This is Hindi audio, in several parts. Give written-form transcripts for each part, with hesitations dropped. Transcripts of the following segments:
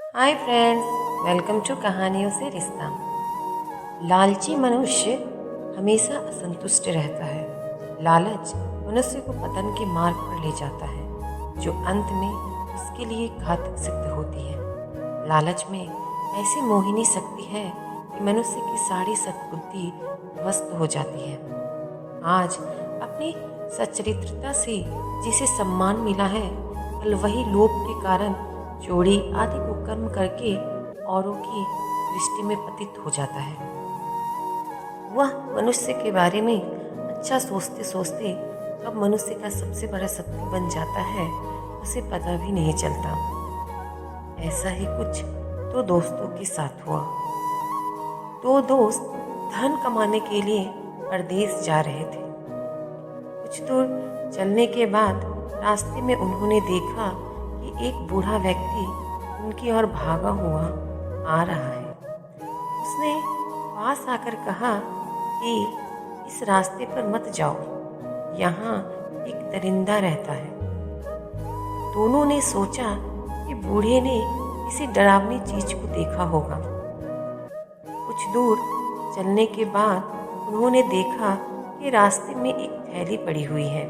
हाय फ्रेंड्स, वेलकम टू कहानियों से रिश्ता। लालची मनुष्य हमेशा असंतुष्ट रहता है। लालच मनुष्य को पतन के मार्ग पर ले जाता है, जो अंत में उसके लिए घातक सिद्ध होती है। लालच में ऐसी मोहिनी शक्ति है कि मनुष्य की सारी सद्बुद्धि ध्वस्त हो जाती है। आज अपनी सच्चरित्रता से जिसे सम्मान मिला है, कल वही लोभ के कारण चोरी आदि कुकर्म करके औरों की दृष्टि में पतित हो जाता है। वह मनुष्य के बारे में अच्छा सोचते सोचते कब मनुष्य का सबसे बड़ा शत्रु बन जाता है, उसे पता भी नहीं चलता। ऐसा ही कुछ दो दोस्तों के साथ हुआ। दो दोस्त धन कमाने के लिए परदेश जा रहे थे। कुछ दूर चलने के बाद रास्ते में उन्होंने देखा कि एक बूढ़ा व्यक्ति उनकी ओर भागा हुआ आ रहा है। उसने पास आकर कहा कि इस रास्ते पर मत जाओ, यहाँ एक दरिंदा रहता है। दोनों ने सोचा कि बूढ़े ने किसी डरावनी चीज को देखा होगा। कुछ दूर चलने के बाद उन्होंने देखा कि रास्ते में एक थैली पड़ी हुई है।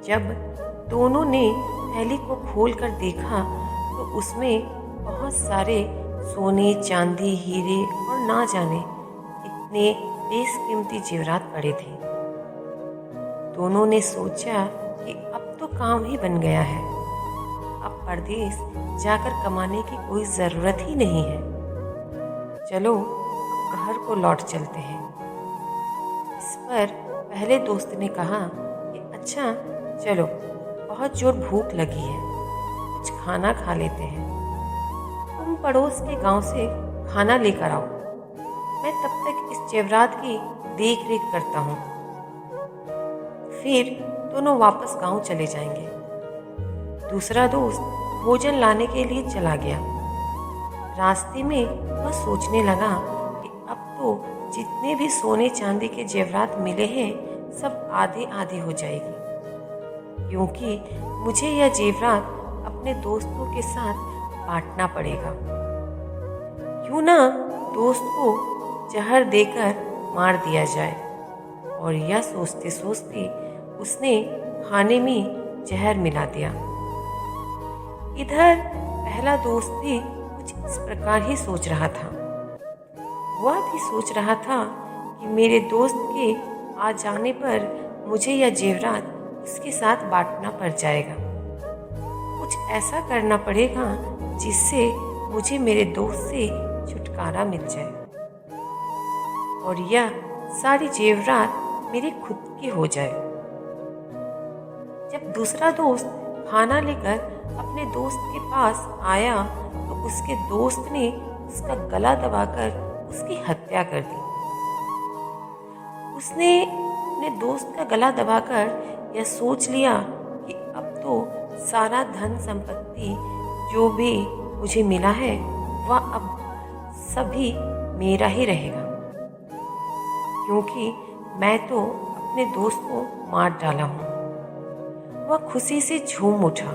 जब दोनों ने थैली को खोलकर देखा तो उसमें बहुत सारे सोने, चांदी, हीरे और ना जाने कितने बेशकीमती जेवरात पड़े थे। दोनों ने सोचा कि अब तो काम ही बन गया है, अब परदेश जाकर कमाने की कोई ज़रूरत ही नहीं है। चलो अब घर को लौट चलते हैं। इस पर पहले दोस्त ने कहा कि अच्छा चलो, बहुत जोर भूख लगी है, कुछ खाना खा लेते हैं। तुम पड़ोस के गांव से खाना लेकर आओ, मैं तब तक इस जेवरात की देख रेख करता हूँ। फिर दोनों वापस गांव चले जाएंगे। दूसरा दोस्त भोजन लाने के लिए चला गया। रास्ते में वह सोचने लगा कि अब तो जितने भी सोने चांदी के जेवरात मिले हैं सब आधे आधे हो जाएगी, क्योंकि मुझे यह जेवरात अपने दोस्तों के साथ बांटना पड़ेगा। क्यों ना दोस्त को जहर देकर मार दिया जाए। और यह सोचते सोचते उसने खाने में जहर मिला दिया। इधर पहला दोस्त भी कुछ इस प्रकार ही सोच रहा था। वह भी सोच रहा था कि मेरे दोस्त के आ जाने पर मुझे यह जेवरात उसके साथ बांटना पड़ जाएगा। कुछ ऐसा करना पड़ेगा जिससे मुझे मेरे दोस्त से छुटकारा मिल जाए और यह सारी जेवरात मेरी खुद की हो जाए। जब दूसरा दोस्त खाना लेकर अपने दोस्त के पास आया तो उसके दोस्त ने उसका गला दबाकर उसकी हत्या कर दी। उसने अपने दोस्त का गला दबाकर यह सोच लिया कि अब तो सारा धन संपत्ति जो भी मुझे मिला है वह अब सभी मेरा ही रहेगा, क्योंकि मैं तो अपने दोस्त को मार डाला हूँ। वह खुशी से झूम उठा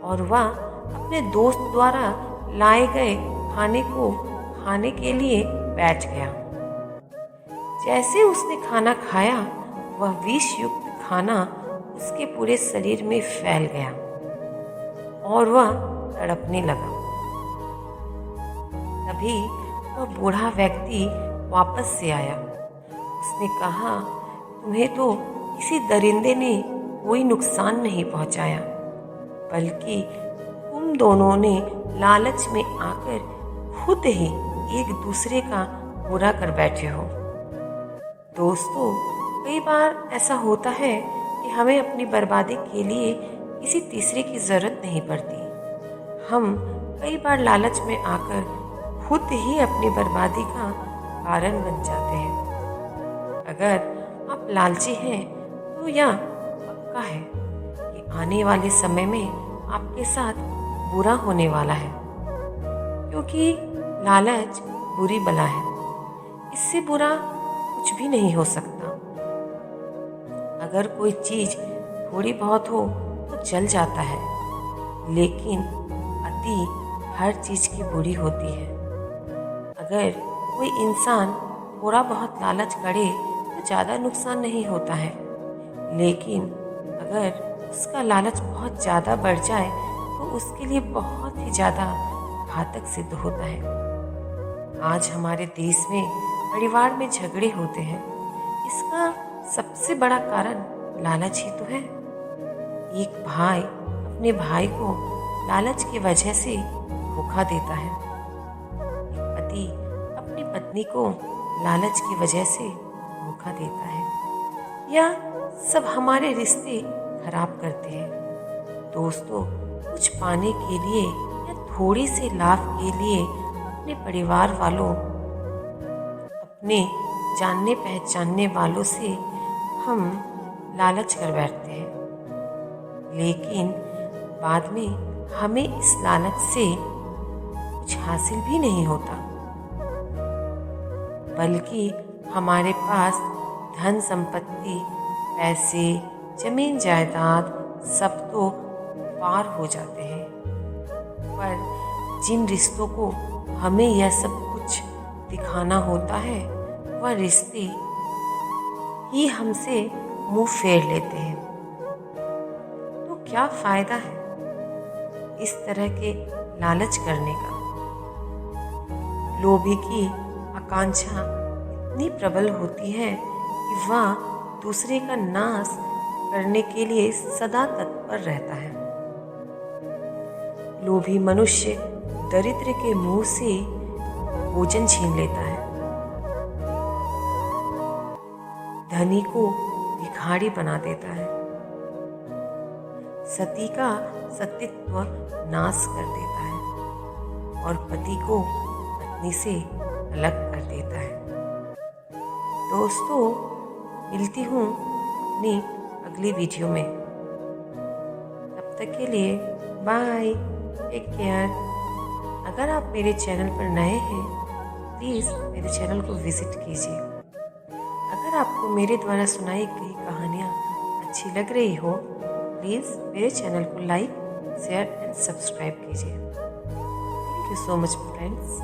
और वह अपने दोस्त द्वारा लाए गए खाने को खाने के लिए बैठ गया। जैसे उसने खाना खाया, वह विष युक्त खाना उसके पूरे शरीर में फैल गया और वह तड़पने लगा। तभी वह बूढ़ा व्यक्ति वापस से आया। उसने कहा, तुम्हें तो किसी दरिंदे ने कोई नुकसान नहीं पहुंचाया, बल्कि तुम दोनों ने लालच में आकर खुद ही एक दूसरे का बुरा कर बैठे हो। दोस्तों, कई बार ऐसा होता है कि हमें अपनी बर्बादी के लिए किसी तीसरे की ज़रूरत नहीं पड़ती। हम कई बार लालच में आकर खुद ही अपनी बर्बादी का कारण बन जाते हैं। अगर आप लालची हैं तो यह पक्का है कि आने वाले समय में आपके साथ बुरा होने वाला है, क्योंकि लालच बुरी बला है। इससे बुरा कुछ भी नहीं हो सकता। अगर कोई चीज़ थोड़ी बहुत हो तो चल जाता है, लेकिन पति हर चीज़ की बुरी होती है। अगर कोई इंसान थोड़ा बहुत लालच करे तो ज़्यादा नुकसान नहीं होता है, लेकिन अगर उसका लालच बहुत ज़्यादा बढ़ जाए तो उसके लिए बहुत ही ज़्यादा घातक सिद्ध होता है। आज हमारे देश में परिवार में झगड़े होते हैं, इसका सबसे बड़ा कारण लालच ही तो है। एक भाई अपने भाई को लालच की वजह से धोखा देता है। एक पति अपनी पत्नी को लालच की वजह से धोखा देता है। या सब हमारे रिश्ते खराब करते हैं। दोस्तों, कुछ पाने के लिए या थोड़ी से लाभ के लिए अपने परिवार वालों, अपने जानने पहचानने वालों से हम लालच कर बैठते हैं, लेकिन बाद में हमें इस लालच से कुछ हासिल भी नहीं होता, बल्कि हमारे पास धन संपत्ति, पैसे, जमीन जायदाद सब तो पार हो जाते हैं, पर जिन रिश्तों को हमें यह सब कुछ दिखाना होता है वह रिश्ते ही हमसे मुंह फेर लेते हैं। तो क्या फायदा है इस तरह के लालच करने का? लोभी की आकांक्षा इतनी प्रबल होती है कि वह दूसरे का नाश करने के लिए सदा तत्पर रहता है। लोभी मनुष्य दरिद्र के मुंह से भोजन छीन लेता है, धनी को भिखारी बना देता है, सती का सतीत्व नाश कर देता है और पति को पत्नी से अलग कर देता है। दोस्तों, मिलती हूँ अपनी अगली वीडियो में। तब तक के लिए बाय, टेक केयर। अगर आप मेरे चैनल पर नए हैं, प्लीज़ मेरे चैनल को विज़िट कीजिए। अगर आपको मेरे द्वारा सुनाई गई कहानियाँ अच्छी लग रही हो, प्लीज़ मेरे चैनल को लाइक, शेयर एंड सब्सक्राइब कीजिए। Thank you so much friends.